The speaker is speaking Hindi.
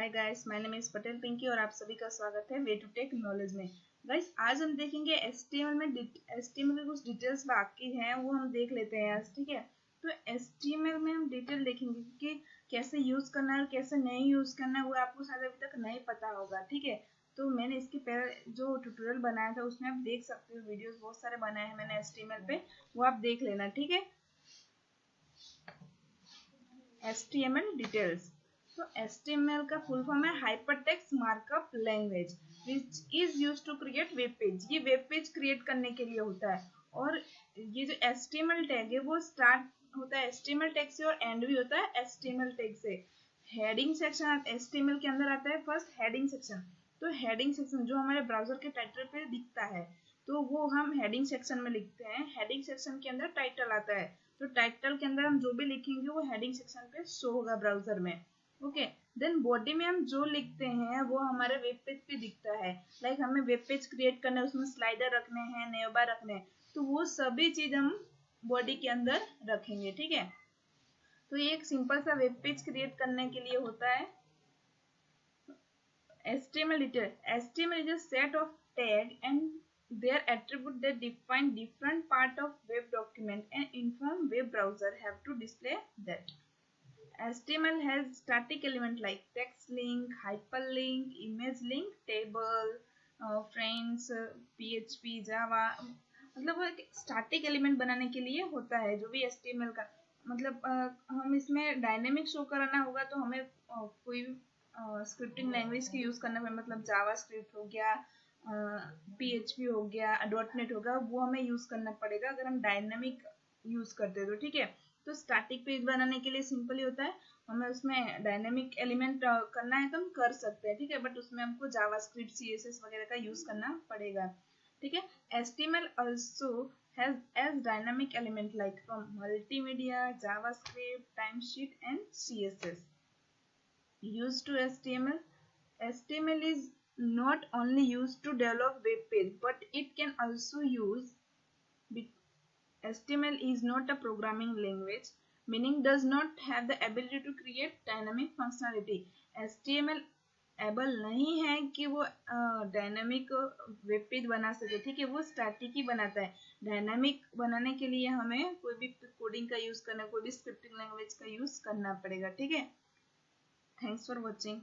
Hi guys, my name is Patel Pinky और आप सभी का स्वागत है वे टू टेक नॉलेज में। गाइस, आज हम देखेंगे एचटीएमएल में एचटीएमएल के कुछ डिटेल्स बाकी हैं, वो हम देख लेते हैं आज। ठीक है, तो एचटीएमएल में हम डिटेल देखेंगे कि कैसे यूज करना है और कैसे नहीं यूज करना है, वो आपको शायद अभी तक नहीं पता होगा। ठीक है, तो मैंने इसके पहले जो ट्यूटोरियल बनाया था उसमें आप देख सकते हो, वीडियोस बहुत सारे बनाए हैं मैंने एचटीएमएल पे, वो आप देख लेना। ठीक है, एचटीएमएल डिटेल्स। तो HTML का फुल फॉर्म है hypertext markup language which is used to create web page. ये वेब पेज क्रिएट करने के लिए होता है। और ये जो HTML टैग है वो स्टार्ट होता है HTML टैग से और एंड भी होता है HTML टैग से। हेडिंग सेक्शन HTML के अंदर आता है फर्स्ट हेडिंग सेक्शन। तो हेडिंग सेक्शन जो हमारे ब्राउजर के टाइटल पे दिखता है तो वो हम हेडिंग सेक्शन में लिखते हैं। हेडिंग सेक्शन के अंदर टाइटल आता है, तो टाइटल के अंदर हम जो भी लिखेंगे वो हेडिंग सेक्शन पे शो होगा ब्राउजर में। ओके, देन बॉडी में हम जो लिखते हैं वो हमारे वेब पेज पे दिखता है। लाइक हमें वेब पेज क्रिएट करना है, उसमें स्लाइडर रखने हैं, नेव बार रखने हैं, तो वो सभी चीज हम बॉडी के अंदर रखेंगे। ठीक है, तो ये एक सिंपल सा वेब पेज क्रिएट करने के लिए होता है। HTML detail. HTML is a set of tag and their attribute that define different part of web document and inform web browser have to display that. HTML has static element like text link, hyperlink, image link, table, friends, PHP, Java। मतलब वो एक स्टैटिक एलिमेंट बनाने के लिए होता है जो भी HTML का। मतलब हम इसमें डायनेमिक शो कराना होगा तो हमें कोई स्क्रिप्टिंग लैंग्वेज के यूज करना है। मतलब जावा स्क्रिप्ट हो गया, PHP हो गया, .NET होगा, वो हमें यूज करना पड़ेगा अगर हम डायनेमिक यूज करते हैं तो। ठीक है, तो स्टैटिक पेज बनाने के लिए सिंपल ही होता है। हमें उसमें डायनेमिक एलिमेंट करना है तो हम कर सकते हैं। ठीक है, बट उसमें हमको जावास्क्रिप्ट CSS वगैरह का यूज करना पड़ेगा। ठीक है, HTML also has as dynamic element like from multimedia, JavaScript, timesheet and CSS. Used to HTML. HTML is not only used to develop web page, but it can also use HTML is not a programming language, meaning does not have the ability to create dynamic functionality. HTML able नहीं है कि वो डायनामिक वेब पेज बना सके। ठीक है, वो स्टैटिक ही बनाता है। डायनामिक बनाने के लिए हमें कोई भी कोडिंग का यूज करना, कोई भी स्क्रिप्टिंग लैंग्वेज का यूज करना पड़ेगा। ठीक है, थैंक्स फॉर वॉचिंग।